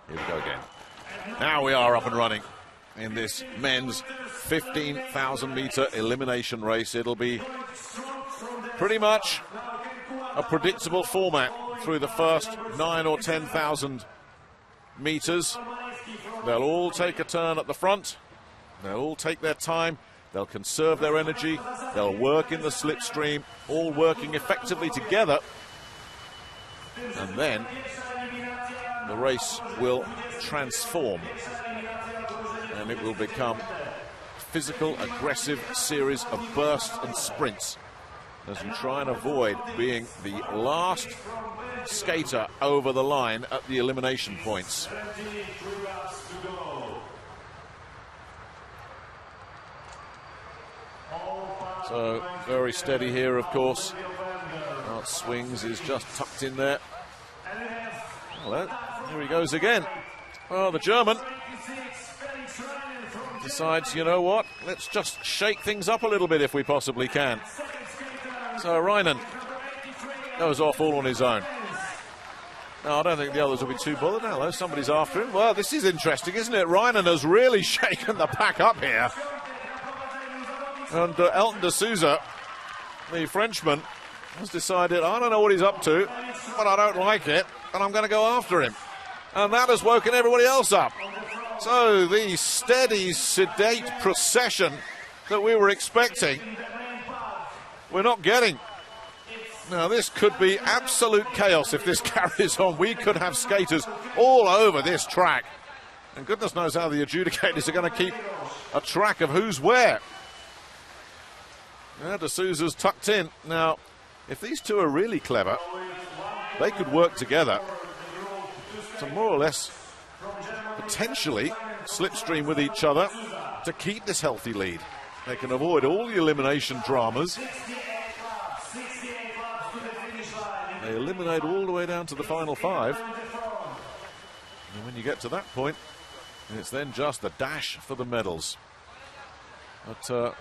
Here we go again. Now we are up and running in this men's 15,000-meter elimination race. It'll be pretty much a predictable format through the first 9 or 10,000 meters. They'll all take a turn at the front. They'll all take their time. They'll conserve their energy. They'll work in the slipstream, all working effectively together. And then the race will transform. And it will become a physical, aggressive series of bursts and sprints as we try and avoid being the last skater over the line at the elimination points. So very steady here, of course. Art swings, is just tucked in there. Well, here he goes again. Well, the German decides, you know what, let's just shake things up a little bit if we possibly can. So Reinen goes off all on his own. No, I don't think the others will be too bothered. Hello, somebody's after him. Well, this is interesting, isn't it? Reinen has really shaken the pack up here. And Elton de Souza, the Frenchman, has decided, I don't know what he's up to, but I don't like it, and I'm going to go after him. And that has woken everybody else up. So the steady, sedate procession that we were expecting, we're not getting. Now, this could be absolute chaos if this carries on. We could have skaters all over this track. And goodness knows how the adjudicators are going to keep a track of who's where. Now, de Souza's tucked in. Now, if these two are really clever, they could work together to more or less potentially slipstream with each other to keep this healthy lead. They can avoid all the elimination dramas. They eliminate all the way down to the final 5. And when you get to that point, it's then just the dash for the medals. But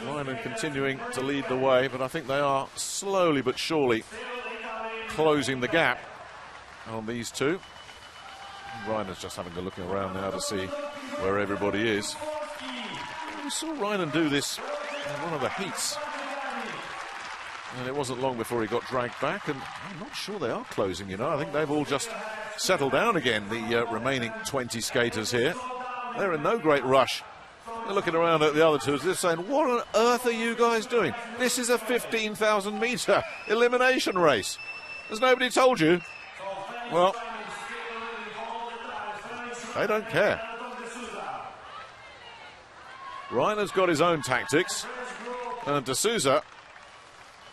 Reinen continuing to lead the way, but I think they are slowly but surely closing the gap on these two. Reinen's just having a look around now to see where everybody is. We saw Reinen do this in one of the heats, and it wasn't long before he got dragged back, and I'm not sure they are closing, you know. I think they've all just settled down again, the remaining 20 skaters here. They're in no great rush. They're looking around at the other two, they're saying, what on earth are you guys doing? This is a 15,000-meter elimination race. Has nobody told you? Well, they don't care. Reiner's got his own tactics, and de Souza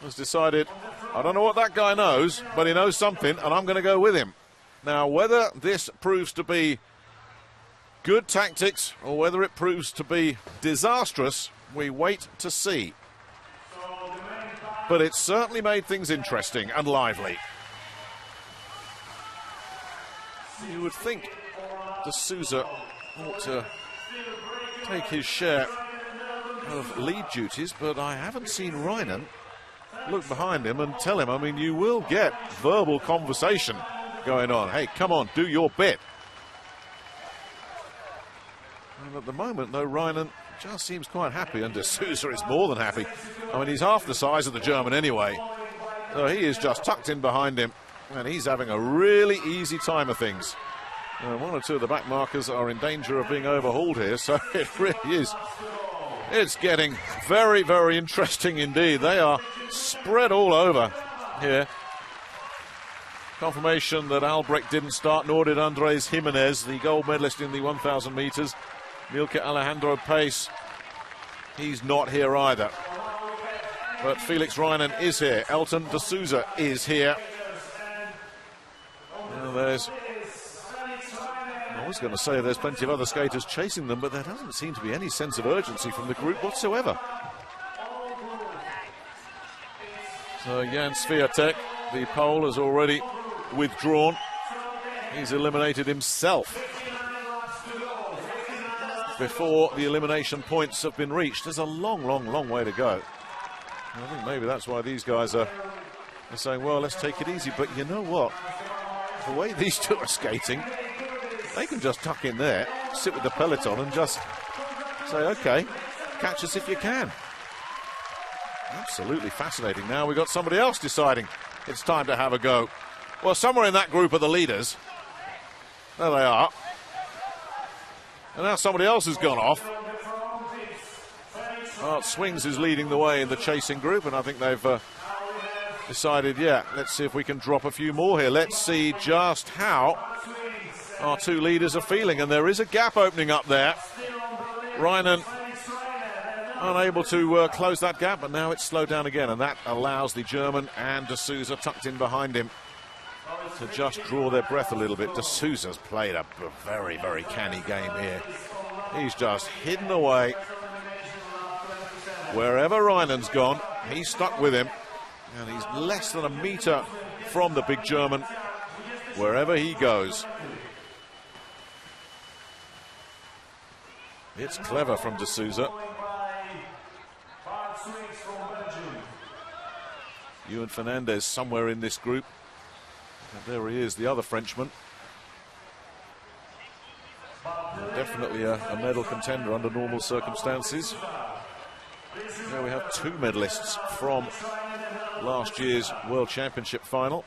has decided, I don't know what that guy knows, but he knows something, and I'm going to go with him. Now, whether this proves to be good tactics or whether it proves to be disastrous, we wait to see. But it's certainly made things interesting and lively. You would think de Souza ought to take his share of lead duties, but I haven't seen Reinen look behind him and tell him. I mean, you will get verbal conversation going on. Hey, come on, do your bit. And at the moment, though, Reinen just seems quite happy, and de Souza is more than happy. I mean, he's half the size of the German anyway. So he is just tucked in behind him, and he's having a really easy time of things. One or two of the back markers are in danger of being overhauled here, so it really is. It's getting very, very interesting indeed. They are spread all over here. Confirmation that Albrecht didn't start, nor did Andres Jimenez, the gold medalist in the 1,000 metres. Milke Alejandro Pace, he's not here either. But Felix Reinen is here. Elton de Souza is here. Well, I was going to say there's plenty of other skaters chasing them, but there doesn't seem to be any sense of urgency from the group whatsoever. So Jan Swiatek, the Pole, has already withdrawn. He's eliminated himself before the elimination points have been reached. There's a long, long, long way to go. I think maybe that's why these guys are saying, well, let's take it easy. But you know what? the way these two are skating, they can just tuck in there, sit with the peloton and just say, okay, catch us if you can. Absolutely fascinating. Now we've got somebody else deciding it's time to have a go. Well, somewhere in that group are the leaders. There they are. And now somebody else has gone off. Well, Swings is leading the way in the chasing group, and I think they've decided, yeah, let's see if we can drop a few more here. Let's see just how our two leaders are feeling, and there is a gap opening up there. Reinen unable to close that gap, but now it's slowed down again, and that allows the German and de Souza tucked in behind him to just draw their breath a little bit. De Souza's played a very, very canny game here. He's just hidden away. Wherever Reinen's gone, he's stuck with him, and he's less than a metre from the big German wherever he goes. It's clever from de Souza. Ewan Fernandez somewhere in this group. And there he is, the other Frenchman. Definitely a medal contender under normal circumstances. Now we have two medalists from last year's World Championship final.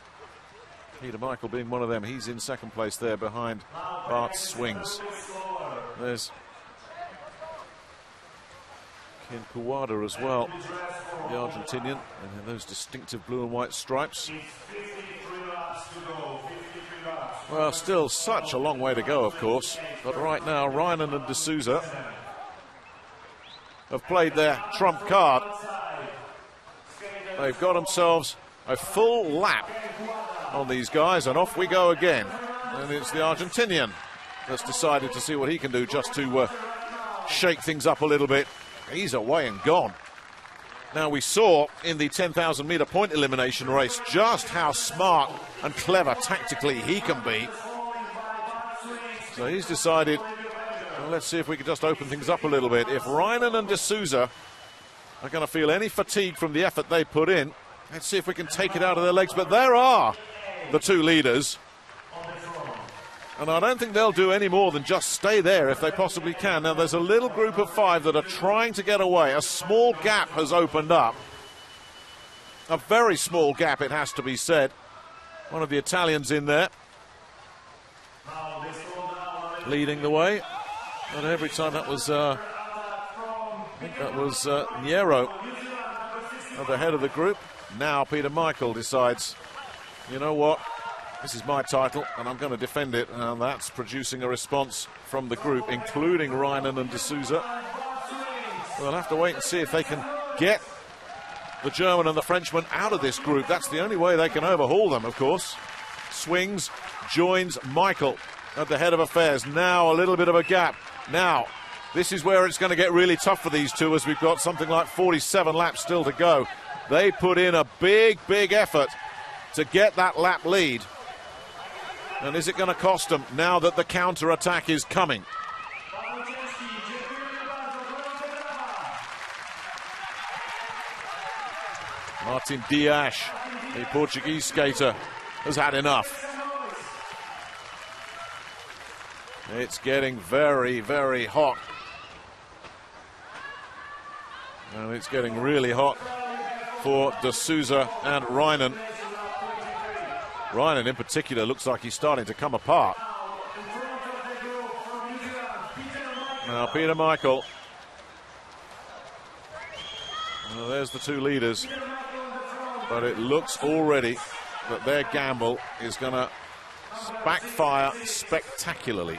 Peter Michael being one of them. He's in second place there behind Bart Swings. There's Ken Kawada as well, the Argentinian, and those distinctive blue and white stripes. Well, still such a long way to go, of course, but right now Reinen and de Souza have played their trump card. They've got themselves a full lap on these guys, and off we go again. And it's the Argentinian that's decided to see what he can do just to shake things up a little bit. He's away and gone. Now, we saw in the 10,000 metre point elimination race just how smart and clever tactically he can be. So he's decided, well, let's see if we can just open things up a little bit. If Reinen and de Souza are going to feel any fatigue from the effort they put in, let's see if we can take it out of their legs. But there are the two leaders. And I don't think they'll do any more than just stay there if they possibly can. Now, there's a little group of five that are trying to get away. A small gap has opened up. A very small gap, it has to be said. One of the Italians in there, leading the way. And every time that was, I think that was Niero at the head of the group. Now Peter Michael decides, you know what? This is my title, and I'm going to defend it, and that's producing a response from the group, including Reinen and de Souza. We'll have to wait and see if they can get the German and the Frenchman out of this group. That's the only way they can overhaul them, of course. Swings joins Michael at the head of affairs. Now a little bit of a gap. Now, this is where it's going to get really tough for these two, as we've got something like 47 laps still to go. They put in a big, big effort to get that lap lead. And is it going to cost them now that the counter-attack is coming? Martin Dias, the Portuguese skater, has had enough. It's getting very, very hot. And it's getting really hot for de Souza and Reinen. Reinen in particular looks like he's starting to come apart. Now Peter Michael. Well, there's the two leaders. But it looks already that their gamble is going to backfire spectacularly.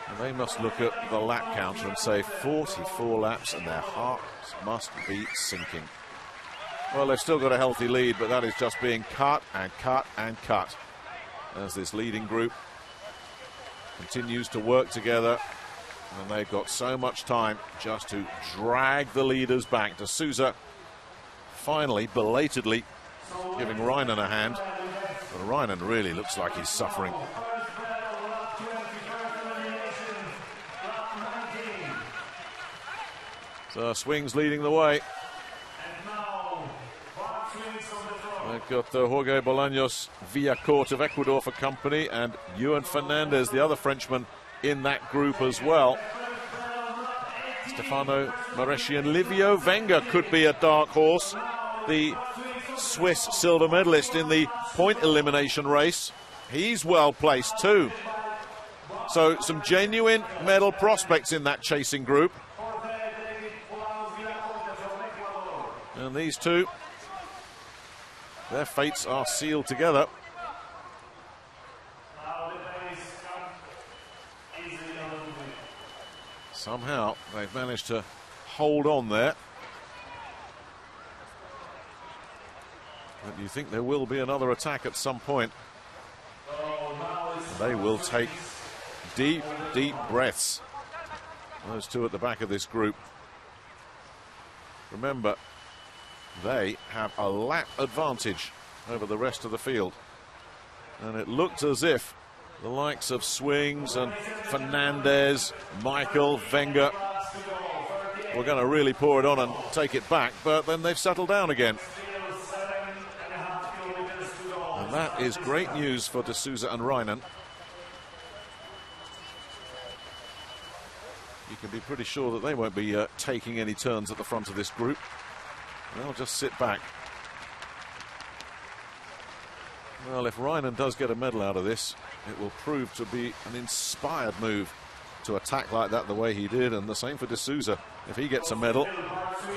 And they must look at the lap counter and say 44 laps, and their hearts must be sinking. Well, they've still got a healthy lead, but that is just being cut and cut and cut as this leading group continues to work together, and they've got so much time just to drag the leaders back. De Souza finally, belatedly, giving Reinen a hand, but Reinen really looks like he's suffering. So Swings leading the way. They've got Jorge Bolaños Villacorte of Ecuador for company, and Ewan Fernandez, the other Frenchman, in that group as well. Stefano Mareschi and Livio Venga could be a dark horse. The Swiss silver medalist in the point elimination race. He's well placed too. So some genuine medal prospects in that chasing group. And these two, their fates are sealed together. Somehow they've managed to hold on there. But you think there will be another attack at some point. And they will take deep, deep breaths. Those two at the back of this group. Remember, they have a lap advantage over the rest of the field. And it looked as if the likes of Swings and Fernandez, Michael, Venga were going to really pour it on and take it back, but then they've settled down again. And that is great news for de Sousa and Reinen. You can be pretty sure that they won't be taking any turns at the front of this group. They'll just sit back. Well, if Reinen does get a medal out of this, it will prove to be an inspired move to attack like that the way he did, and the same for de Sousa. If he gets a medal,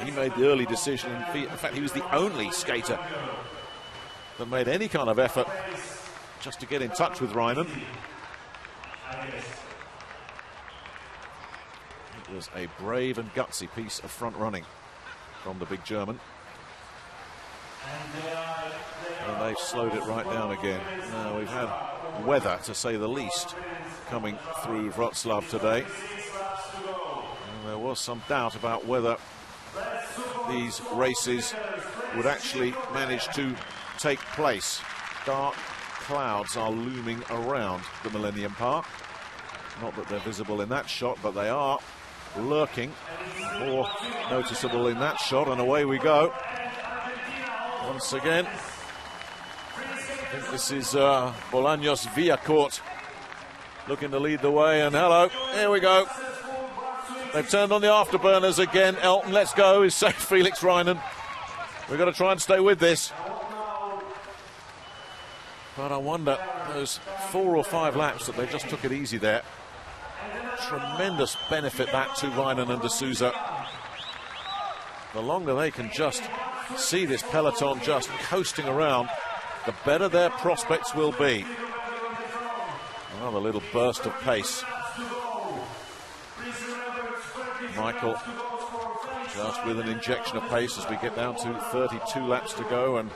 he made the early decision. In fact, he was the only skater that made any kind of effort just to get in touch with Reinen. It was a brave and gutsy piece of front running from the big German. And they've slowed it right down again. Now, we've had weather, to say the least, coming through Wroclaw today. And there was some doubt about whether these races would actually manage to take place. Dark clouds are looming around the Millennium Park. Not that they're visible in that shot, but they are lurking, more noticeable in that shot, and away we go. Once again, I think this is Bolaños Villacorte looking to lead the way, and hello, here we go. They've turned on the afterburners again. Elton, let's go, is safe. Felix Reinen. We've got to try and stay with this. But I wonder, those 4 or 5 laps that they just took it easy there, tremendous benefit that to Reinen and de Sousa. The longer they can just see this peloton just coasting around, the better their prospects will be. Another little burst of pace. Michael just with an injection of pace as we get down to 32 laps to go, and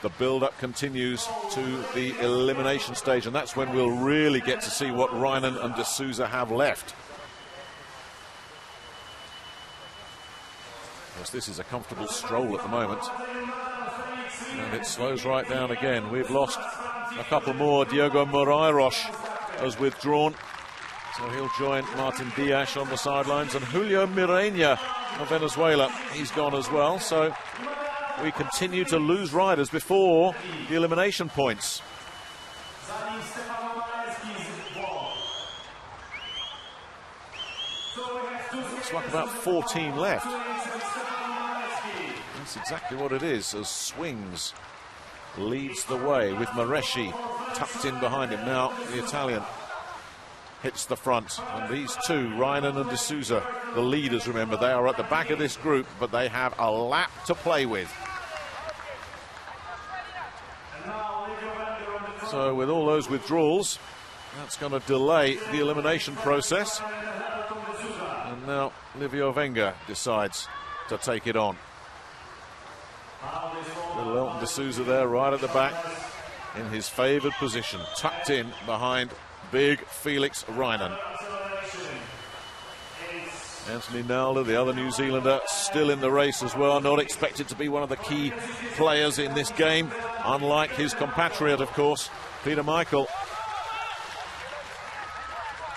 the build-up continues to the elimination stage, and that's when we'll really get to see what Reinen and de Sousa have left. Yes, this is a comfortable stroll at the moment, and it slows right down again. We've lost a couple more. Diego Moreiros has withdrawn, so he'll join Martin Diaz on the sidelines, and Julio Mireña of Venezuela, he's gone as well. So we continue to lose riders before the elimination points. Looks like about 14 left. That's exactly what it is, as Swings leads the way with Mareschi tucked in behind him. Now the Italian hits the front, and these two, Reinen and de Sousa, the leaders, remember, they are at the back of this group, but they have a lap to play with. So with all those withdrawals, that's going to delay the elimination process. And now Livio Venga decides to take it on. Little Elton de Sousa there right at the back in his favoured position, tucked in behind big Felix Reinen. Anthony Nalder, the other New Zealander, still in the race as well, not expected to be one of the key players in this game, unlike his compatriot, of course, Peter Michael.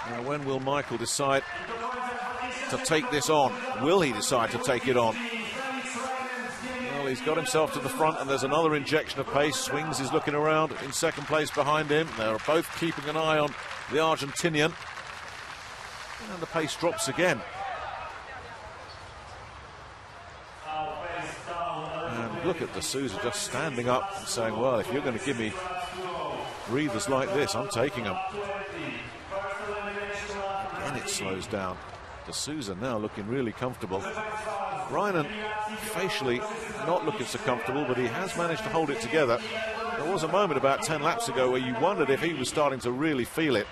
Now, when will Michael decide to take this on? Will he decide to take it on? Well, Well, he's got himself to the front, and there's another injection of pace. Swings is looking around in second place behind him. They're both keeping an eye on the Argentinian. And the pace drops again. And look at De Sousa just standing up and saying, well, if you're going to give me breathers like this, I'm taking them. And it slows down. De Sousa now looking really comfortable. Reinen facially not looking so comfortable, but he has managed to hold it together. There was a moment about 10 laps ago where you wondered if he was starting to really feel it.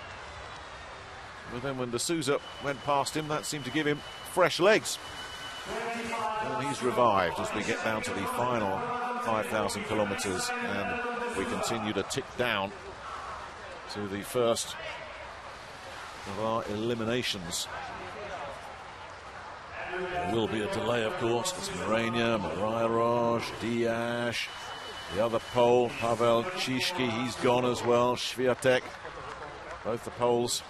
But then when De Sousa went past him, that seemed to give him fresh legs. And he's revived as we get down to the final 5,000 kilometres, and we continue to tick down to the first of our eliminations. There will be a delay, of course. It's Morenia, Mariah Roche, Diaz, the other Pole, Pavel Ciszki, he's gone as well, Swiatek. Both the Poles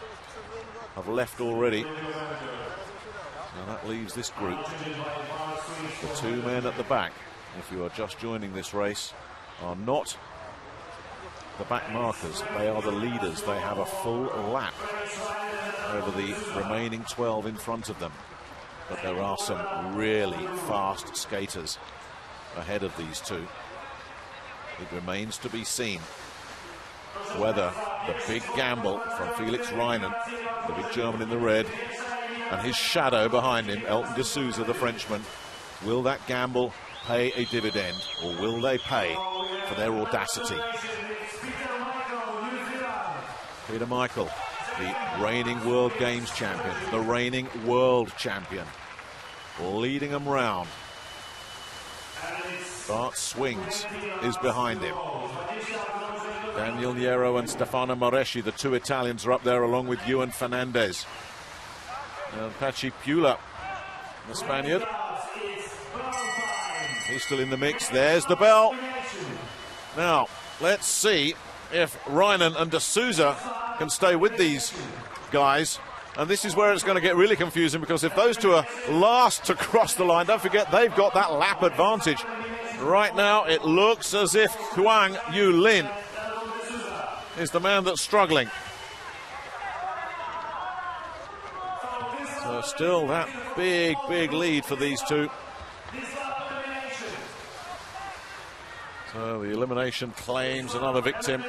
have left already. Now that leaves this group. The two men at the back, if you are just joining this race, are not the back markers. They are the leaders. They have a full lap over the remaining 12 in front of them. But there are some really fast skaters ahead of these two. It remains to be seen whether the big gamble from Felix Reinen, the big German in the red, and his shadow behind him, Elton De Sousa, the Frenchman, will that gamble pay a dividend, or will they pay for their audacity? Peter Michael, the reigning World Games champion, the reigning world champion, leading them round. Bart Swings is behind him. Daniel Niero and Stefano Moreschi, the two Italians, are up there along with Ewan Fernandez. And Pachi Pula, the Spaniard. He's still in the mix. There's the bell. Now, let's see if Reinen and De Sousa can stay with these guys. And this is where it's going to get really confusing, because if those two are last to cross the line, don't forget they've got that lap advantage. Right now, it looks as if Huang Yulin is the man that's struggling. So still that big, big lead for these two. So the elimination claims another victim.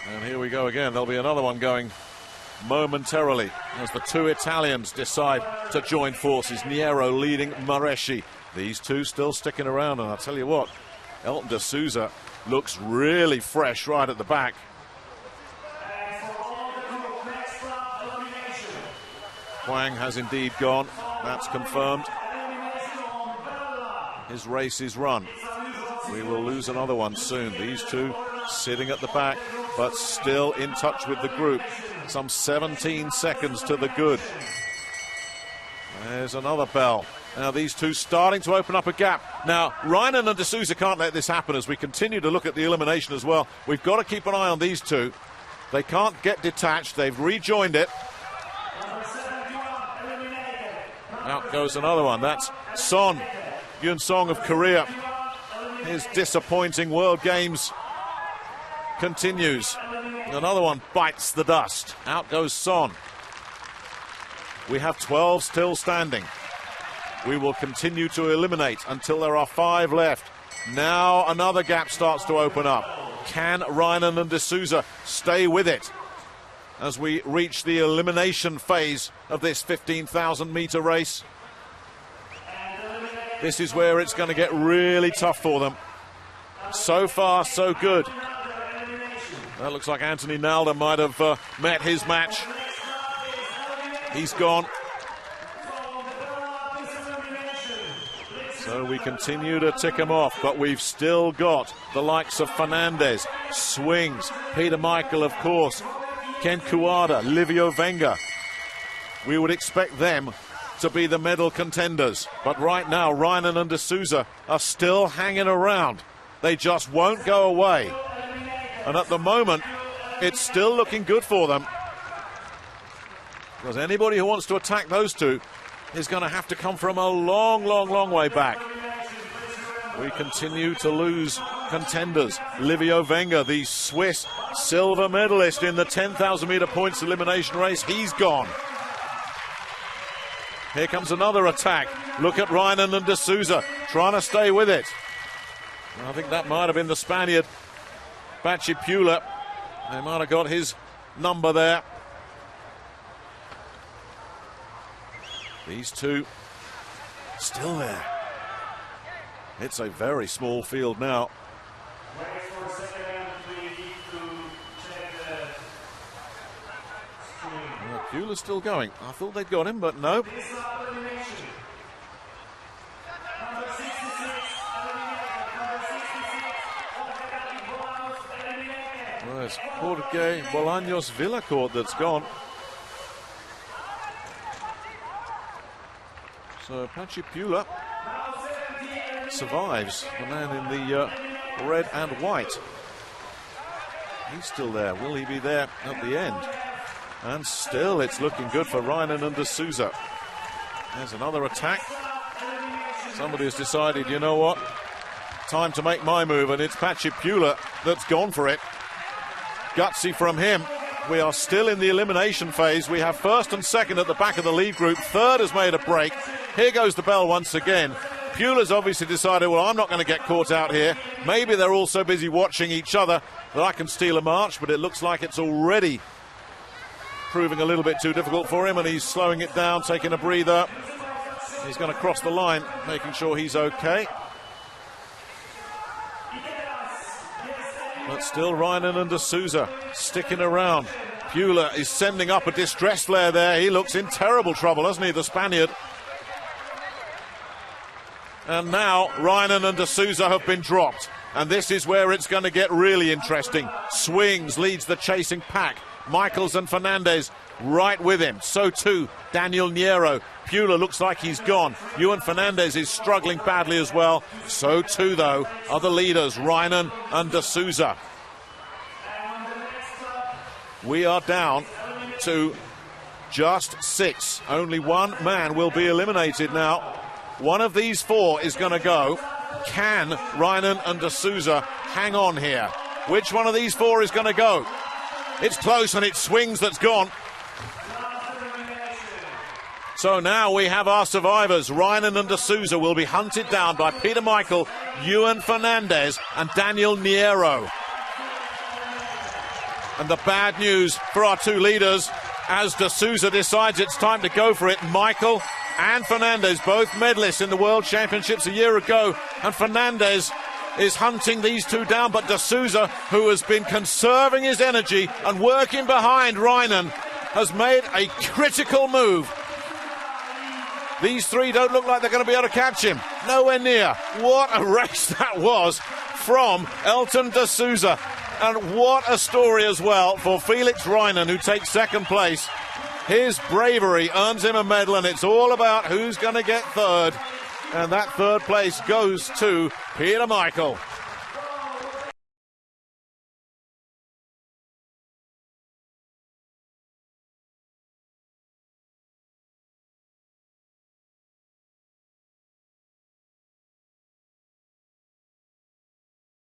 And here we go again. There'll be another one going momentarily as the two Italians decide to join forces. Niero leading Moreschi. These two still sticking around, and I'll tell you what, Elton De Sousa looks really fresh right at the back. Huang has indeed gone, that's confirmed. His race is run. We will lose another one soon. These two sitting at the back, but still in touch with the group. Some 17 seconds to the good. There's another bell. Now these two starting to open up a gap. Now Reinen and De Sousa can't let this happen as we continue to look at the elimination as well. We've got to keep an eye on these two. They can't get detached. They've rejoined it. Out goes another one. That's Son, Yoon Song of Korea. His disappointing World Games continues. Another one bites the dust. Out goes Son. We have 12 still standing. We will continue to eliminate until there are 5 left. Now another gap starts to open up. Can Reinen and De Sousa stay with it as we reach the elimination phase of this 15,000 meter race? This is where it's going to get really tough for them. So far, so good. That looks like Anthony Nalda might have met his match. He's gone. So we continue to tick them off, but we've still got the likes of Fernandez, Swings, Peter Michael, of course, Ken Kuwada, Livio Venga. We would expect them to be the medal contenders. But right now, Reinen and De Sousa are still hanging around. They just won't go away. And at the moment, it's still looking good for them. Because anybody who wants to attack those two is going to have to come from a long, long, long way back. we continue to lose contenders. Livio Wenger, the Swiss silver medalist in the 10,000 meter points elimination race, he's gone. Here comes another attack. Look at Reinen and de Souza trying to stay with it. I think that might have been the Spaniard, Pula. They might have got his number there. These two still there. It's a very small field now. Pula's still going. I thought they'd got him, but no. Well, it's Jorge Bolaños Villacourt that's gone. So Pula survives, the man in the red and white. He's still there. Will he be there at the end? And still it's looking good for Reinen and de Souza. There's another attack. Somebody has decided, you know what? Time to make my move, and it's Pula that's gone for it. Gutsy from him. We are still in the elimination phase. We have first and second at the back of the lead group. Third has made a break. Here goes the bell once again. Pula's obviously decided, well, I'm not going to get caught out here. Maybe they're all so busy watching each other that I can steal a march, but it looks like it's already proving a little bit too difficult for him, and he's slowing it down, taking a breather. He's going to cross the line, making sure he's okay. But still Reinen and de Souza sticking around. Pula is sending up a distress flare there. He looks in terrible trouble, doesn't he, the Spaniard? And now Reinen and de Souza have been dropped. And this is where it's going to get really interesting. Swings leads the chasing pack. Michaels and Fernandez right with him. So too Daniel Niero. Pula looks like he's gone. Ewan Fernandez is struggling badly as well. So too, though, are the leaders, Reinen and de Souza. We are down to just 6. Only one man will be eliminated now. One of these 4 is going to go. Can Reinen and de Souza hang on here? Which one of these 4 is going to go? It's close, and it's Swings that's gone. So now we have our survivors. Reinen and de Souza will be hunted down by Peter Michael, Ewan Fernandez and Daniel Niero. And the bad news for our 2 leaders, as de Souza decides it's time to go for it, Michael and Fernandez, both medalists in the World Championships a year ago, and Fernandez is hunting these 2 down, but de Souza, who has been conserving his energy and working behind Reinen, has made a critical move. These 3 don't look like they're going to be able to catch him. Nowhere near. What a race that was from Elton de Souza. And what a story as well for Felix Reinen, who takes second place. His bravery earns him a medal, and it's all about who's going to get third. And that third place goes to Peter Michael.